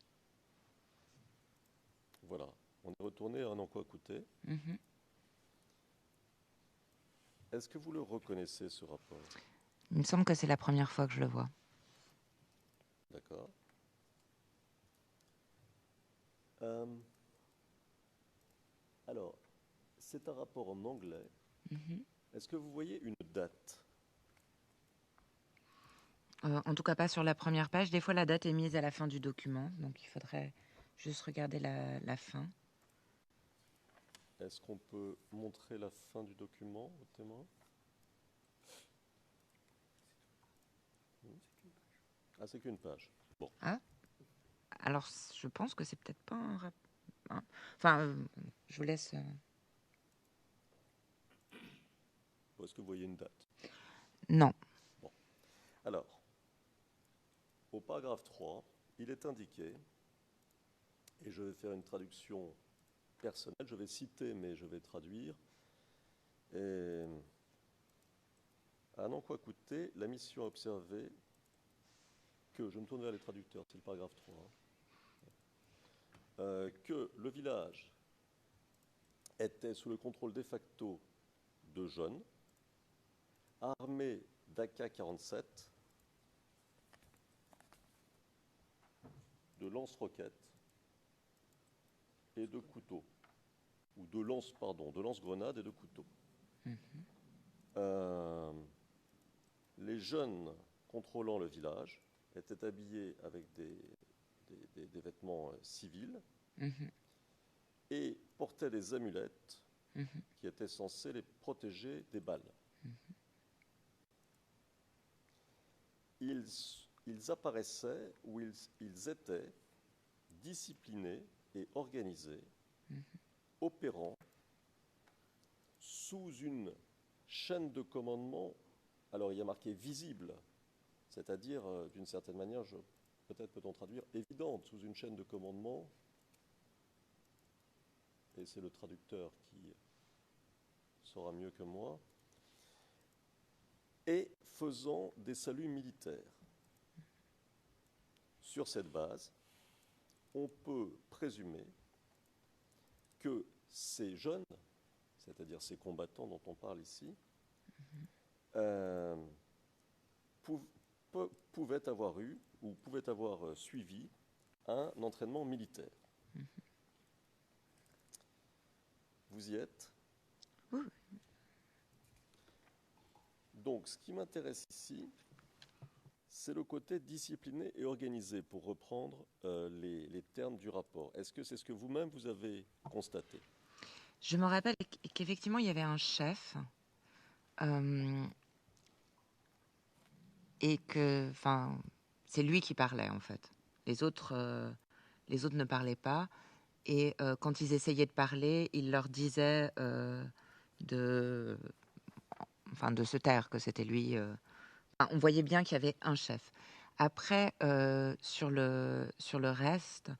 Voilà, on est retourné à Nandkwa-Kouté. Mhm. Est-ce que vous le reconnaissez, ce rapport? Il me semble que c'est la première fois que je le vois. D'accord. Alors, c'est un rapport en anglais. Mhm. Est-ce que vous voyez une date? En tout cas, pas sur la première page. Des fois, la date est mise à la fin du document, donc il faudrait juste regarder la fin. Est-ce qu'on peut montrer la fin du document au témoin? Ah, c'est qu'une page. Bon, Alors, je pense que c'est peut-être pas un rapport. Enfin, je vous laisse. est-ce que vous voyez une date? Non. Alors, au paragraphe 3, il est indiqué, et je vais faire une traduction personnelle, je vais citer, mais je vais traduire. Et à Nandkwa-Kouté, la mission a observé que, je me tourne vers les traducteurs, c'est le paragraphe 3, que le village était sous le contrôle de facto de jeunes, armés d'AK-47, de lance-roquettes et de couteaux, ou de lance-grenades et de couteaux. Les jeunes contrôlant le village étaient habillés avec des vêtements civils Mhm. et portaient des amulettes Mhm. qui étaient censées les protéger des balles. Ils apparaissaient ou ils étaient disciplinés et organisés, opérant sous une chaîne de commandement, alors il y a marqué visible, c'est-à-dire d'une certaine manière, peut-être peut-on traduire évidente, sous une chaîne de commandement, et c'est le traducteur qui saura mieux que moi, et faisant des saluts militaires. Sur cette base, on peut présumer que ces jeunes, c'est-à-dire ces combattants dont on parle ici, pouvaient avoir eu ou pouvaient avoir suivi un entraînement militaire. Vous y êtes? Oui. Donc, ce qui m'intéresse ici, c'est le côté discipliné et organisé, pour reprendre les termes du rapport. Est-ce que c'est ce que vous-même vous avez constaté? Je me rappelle qu'effectivement, il y avait un chef et que, enfin, c'est lui qui parlait en fait. Les autres ne parlaient pas. Et quand ils essayaient de parler, il leur disait de se taire, que c'était lui. On voyait bien qu'il y avait un chef. Après, sur le reste,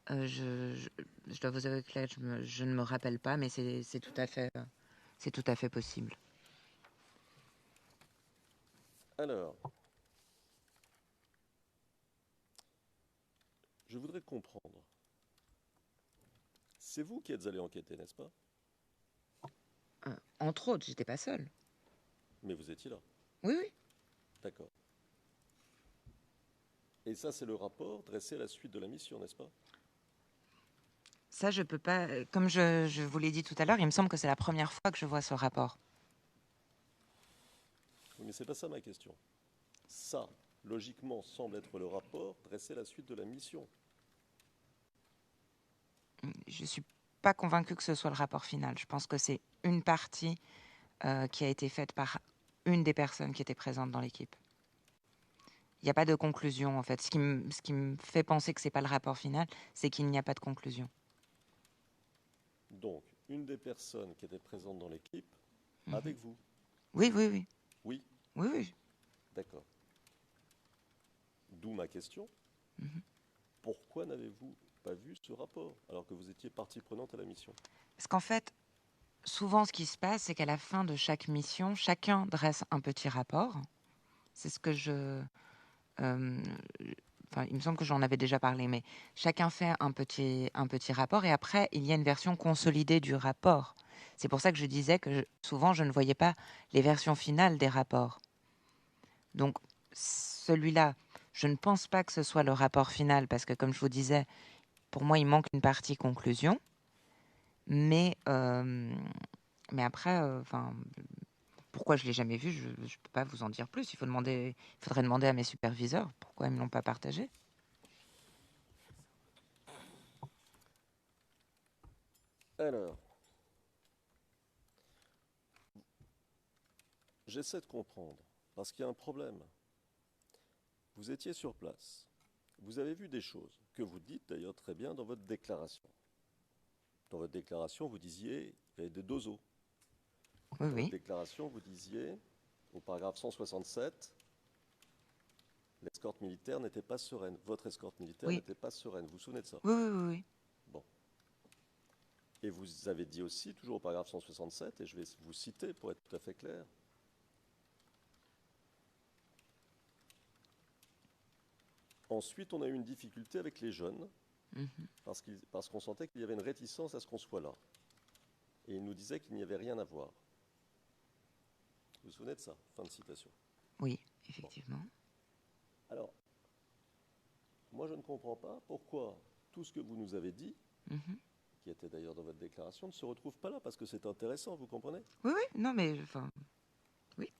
je dois vous avouer que là, je ne me rappelle pas, mais c'est tout à fait possible. Alors, Je voudrais comprendre. C'est vous qui êtes allé enquêter, n'est-ce pas? Entre autres, j'étais pas seule. Mais vous étiez là. Oui, oui. D'accord. Et ça, c'est le rapport dressé à la suite de la mission, n'est-ce pas? Ça, je peux pas. Comme je vous l'ai dit tout à l'heure, il me semble que c'est la première fois que je vois ce rapport. Oui, mais c'est pas ça ma question. Ça, logiquement, semble être le rapport dressé à la suite de la mission. Je suis pas convaincue que ce soit le rapport final. Je pense que c'est une partie qui a été faite par une des personnes qui étaient présentes dans l'équipe. Il n'y a pas de conclusion, en fait. Ce qui me fait penser que c'est pas le rapport final, c'est qu'il n'y a pas de conclusion. Donc, une des personnes qui était présente dans l'équipe, avec vous. Oui, oui, oui. Oui, Oui, oui. d'accord. D'où ma question. Pourquoi n'avez-vous pas vu ce rapport alors que vous étiez partie prenante à la mission? Parce qu'en fait, souvent, ce qui se passe, c'est qu'à la fin de chaque mission, chacun dresse un petit rapport. C'est ce que enfin, il me semble que j'en avais déjà parlé, mais chacun fait un petit rapport et après, il y a une version consolidée du rapport. C'est pour ça que je disais que souvent, je ne voyais pas les versions finales des rapports. Donc, celui-là, je ne pense pas que ce soit le rapport final parce que, comme je vous disais, pour moi, il manque une partie conclusion. Mais après, pourquoi je ne l'ai jamais vu, je ne peux pas vous en dire plus. Il faudrait demander à mes superviseurs pourquoi ils ne me l'ont pas partagé. Alors, j'essaie de comprendre, parce qu'il y a un problème. Vous étiez sur place. Vous avez vu des choses que vous dites d'ailleurs très bien dans votre déclaration. Dans votre déclaration, vous disiez qu'il y avait des dozos. Oui, Dans oui. votre déclaration, vous disiez, au paragraphe 167, l'escorte militaire n'était pas sereine. Votre escorte militaire Oui. n'était pas sereine. Vous vous souvenez de ça? Oui, oui, oui, oui. Bon. Et vous avez dit aussi, toujours au paragraphe 167, et je vais vous citer pour être tout à fait clair, ensuite, on a eu une difficulté avec les jeunes, parce qu'on sentait qu'il y avait une réticence à ce qu'on soit là. Et ils nous disaient qu'il n'y avait rien à voir. Vous vous souvenez de ça? Fin de citation. Oui, effectivement. Bon. Alors, moi je ne comprends pas pourquoi tout ce que vous nous avez dit, qui était d'ailleurs dans votre déclaration, ne se retrouve pas là, parce que c'est intéressant, vous comprenez? Oui, oui, non, mais oui.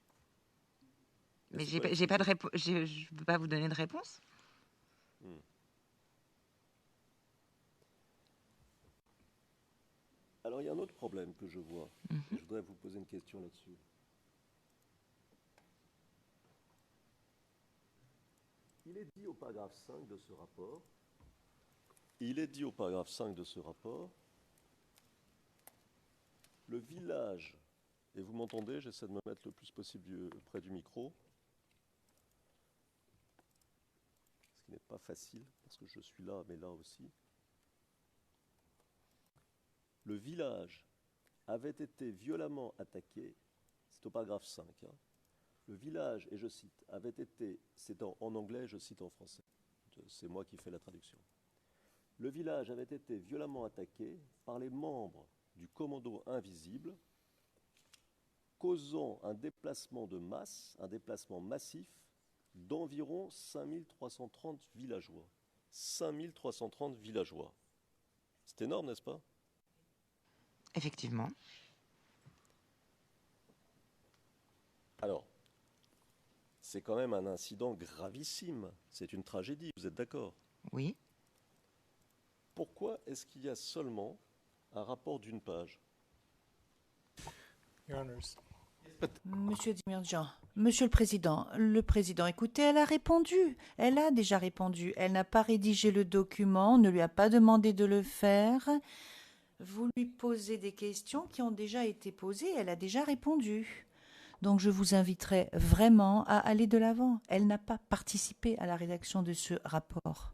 Mais c'est quoi j'ai pas de réponse. Je ne peux pas vous donner de réponse. Alors il y a un autre problème que je vois, et je voudrais vous poser une question là-dessus. Il est dit au paragraphe 5 de ce rapport, le village, et vous m'entendez, j'essaie de me mettre le plus possible près du micro, ce qui n'est pas facile, parce que je suis là, mais là aussi. Le village avait été violemment attaqué, c'est au paragraphe 5, hein. Le village, et je cite, avait été, c'est en anglais, je cite en français, c'est moi qui fais la traduction. Le village avait été violemment attaqué par les membres du commando invisible, causant un déplacement de masse, un déplacement massif d'environ 5330 villageois. 5330 villageois. C'est énorme, n'est-ce pas? Effectivement. Alors, c'est quand même un incident gravissime. C'est une tragédie, vous êtes d'accord? Oui. Pourquoi est-ce qu'il y a seulement un rapport d'une page? Your Honors. Monsieur Demirjian, Monsieur le Président, écoutez, elle a répondu. Elle a déjà répondu. Elle n'a pas rédigé le document, on ne lui a pas demandé de le faire. Vous lui posez des questions qui ont déjà été posées, elle a déjà répondu. Donc je vous inviterai vraiment à aller de l'avant. Elle n'a pas participé à la rédaction de ce rapport.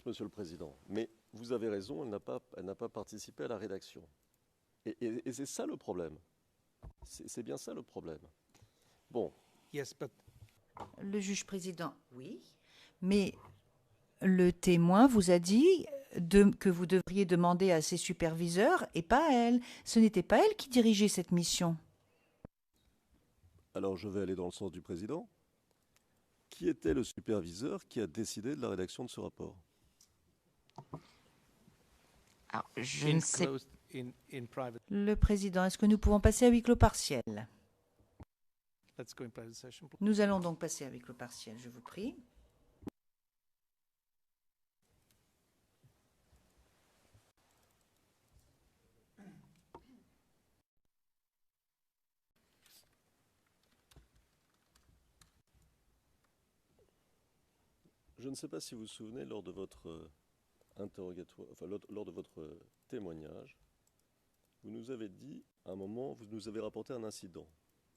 Monsieur le Président, mais vous avez raison, elle n'a pas participé à la rédaction. Et c'est ça le problème. C'est bien ça le problème. Bon. Yes, but Le juge président, oui, Mais le témoin vous a dit que vous devriez demander à ses superviseurs et pas à elle. Ce n'était pas elle qui dirigeait cette mission. Alors je vais aller dans le sens du président. Qui était le superviseur qui a décidé de la rédaction de ce rapport? Alors, je ne sais pas. Le président, est-ce que nous pouvons passer à huis clos partiel? Nous allons donc passer à huis clos partiel, je vous prie. Je ne sais pas si vous vous souvenez, lors de votre interrogatoire, enfin lors de votre témoignage, vous nous avez dit, à un moment, vous nous avez rapporté un incident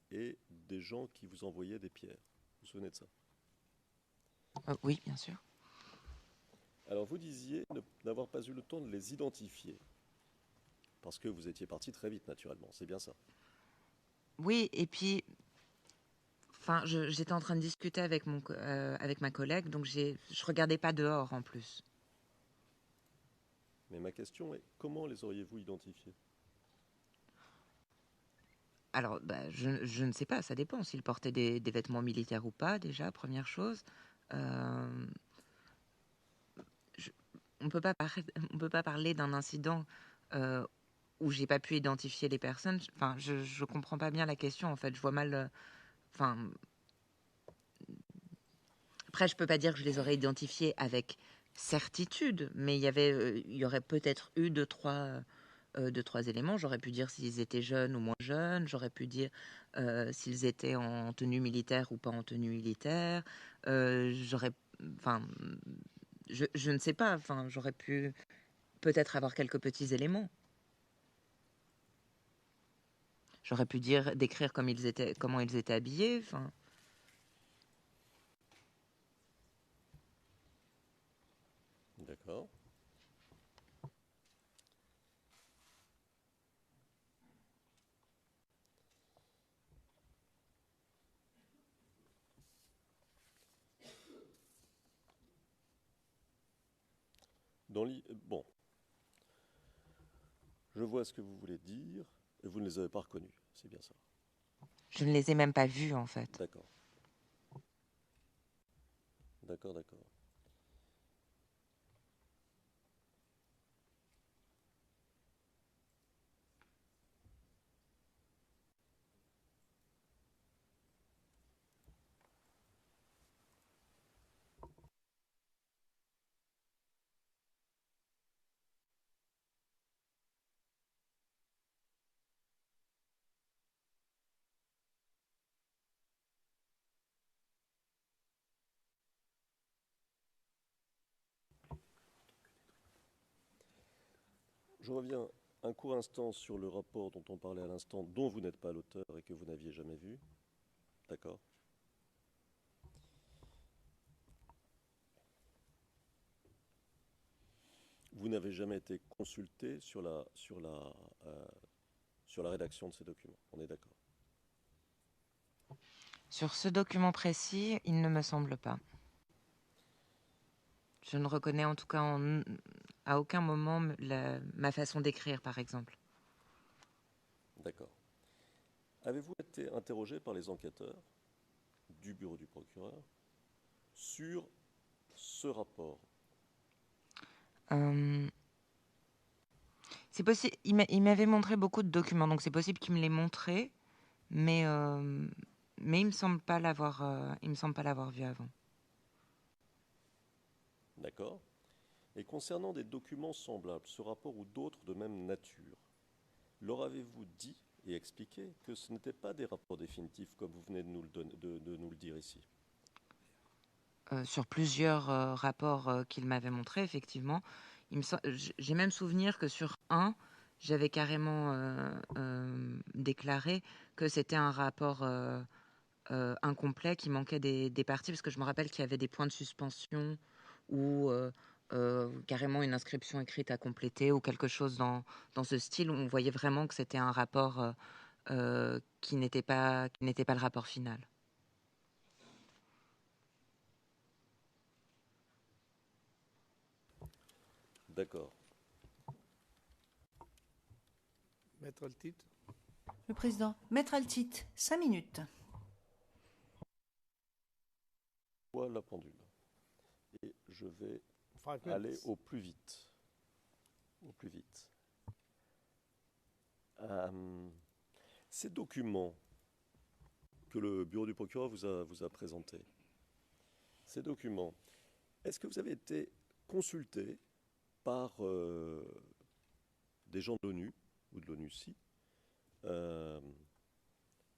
et des gens qui vous envoyaient des pierres. Vous vous souvenez de ça? Oui, bien sûr. Alors vous disiez n'avoir pas eu le temps de les identifier, parce que vous étiez parti très vite, naturellement, c'est bien ça? Oui, et puis, enfin, j'étais en train de discuter avec avec ma collègue, donc je regardais pas dehors en plus. Mais ma question est, comment les auriez-vous identifiés? Alors, bah, je ne sais pas, ça dépend s'il portait des vêtements militaires ou pas, déjà, première chose. Euh, je- on peut pas on peut pas parler d'un incident euh, où j'ai pas pu identifier les personnes. Enfin, je comprends pas bien la question, en fait. Je vois mal. Enfin, après, je peux pas dire que je les aurais identifiés avec certitude, mais il y aurait peut-être eu deux, trois éléments. J'aurais pu dire s'ils étaient jeunes ou moins jeunes. J'aurais pu dire s'ils étaient en tenue militaire ou pas en tenue militaire. J'aurais, enfin, je ne sais pas. Enfin, j'aurais pu peut-être avoir quelques petits éléments. J'aurais pu décrire comment ils étaient habillés. Enfin, D'accord. Bon, je vois ce que vous voulez dire, et vous ne les avez pas reconnus, c'est bien ça? je ne les ai même pas vus en fait. D'accord. D'accord, d'accord. Je reviens un court instant sur le rapport dont on parlait à l'instant, dont vous n'êtes pas l'auteur et que vous n'aviez jamais vu. D'accord. Vous n'avez jamais été consulté sur la rédaction de ces documents. On est d'accord. Sur ce document précis, il ne me semble pas. Je ne reconnais en tout cas à aucun moment ma façon d'écrire, par exemple. D'accord. Avez-vous été interrogé par les enquêteurs du bureau du procureur sur ce rapport? Euh, c'est possible. Il m'avait montré beaucoup de documents, donc c'est possible qu'il me les montrait, mais il me semble pas il me semble pas l'avoir vu avant. D'accord. Et concernant des documents semblables, ce rapport ou d'autres de même nature, leur avez-vous dit et expliqué que ce n'étaient pas des rapports définitifs comme vous venez de nous le dire ici? Sur plusieurs rapports qu'il m'avait montrés, effectivement. J'ai même souvenir que sur un, j'avais carrément déclaré que c'était un rapport incomplet, qui manquait des parties, parce que je me rappelle qu'il y avait des points de suspension ou carrément une inscription écrite à compléter ou quelque chose dans ce style, où on voyait vraiment que c'était un rapport qui n'était pas le rapport final. D'accord. Maître Altit. Le président, Maître Altit, 5 minutes. Vois la pendule. Et je vais 5 aller minutes. au plus vite. Au plus vite. Ces documents que le bureau du procureur vous a présentés, ces documents, est-ce que vous avez été consulté par des gens de l'ONU ou de l'ONUCI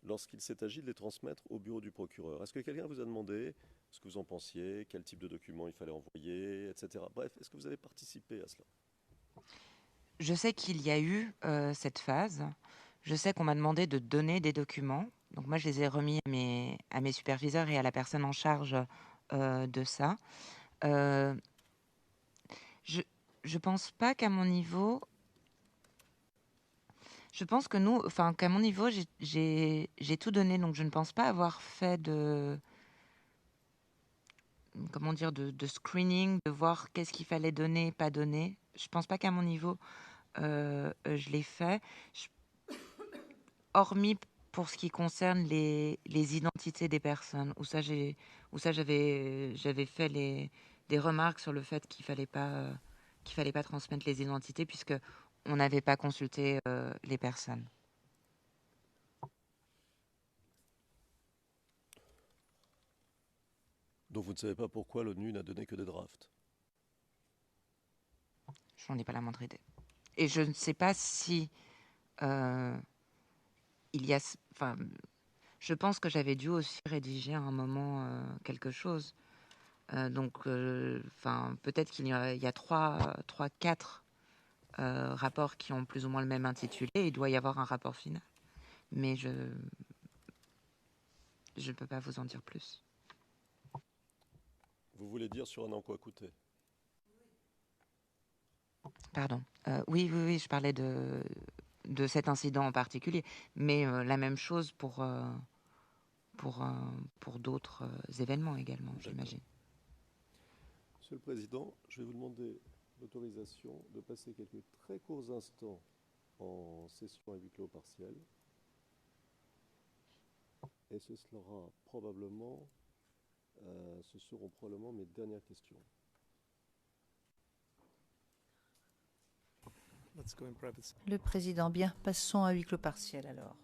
lorsqu'il s'est agi de les transmettre au bureau du procureur? Est-ce que quelqu'un vous a demandé ce que vous en pensiez, quel type de document il fallait envoyer, etc. Bref, est-ce que vous avez participé à cela? Je sais qu'il y a eu cette phase. Je sais qu'on m'a demandé de donner des documents. Donc moi, je les ai remis à mes superviseurs et à la personne en charge de ça. Euh, je pense pas qu'à mon niveau... Je pense que qu'à mon niveau, j'ai tout donné. Donc je ne pense pas avoir fait de screening, de voir qu'est-ce qu'il fallait donner, pas donner. Je pense pas qu'à mon niveau, je l'ai fait. Hormis pour ce qui concerne les identités des personnes, où j'avais fait des remarques sur le fait qu'il fallait pas transmettre les identités puisque on n'avait pas consulté les personnes. Donc vous ne savez pas pourquoi l'ONU n'a donné que des drafts? Je n'en ai pas la moindre idée. Et je ne sais pas si il y a... Enfin, je pense que j'avais dû aussi rédiger à un moment quelque chose. Donc, peut-être qu'il y a 4 rapports qui ont plus ou moins le même intitulé. Il doit y avoir un rapport final. Mais je ne peux pas vous en dire plus. Vous voulez dire sur un en quoi coûter? Pardon. Oui, je parlais de cet incident en particulier. Mais la même chose pour d'autres événements également, j'imagine. Monsieur le Président, je vais vous demander l'autorisation de passer quelques très courts instants en session à huis clos partiel. Et ce seront probablement mes dernières questions. Let's go in privacy. Le président, bien, passons à huis clos partiel alors.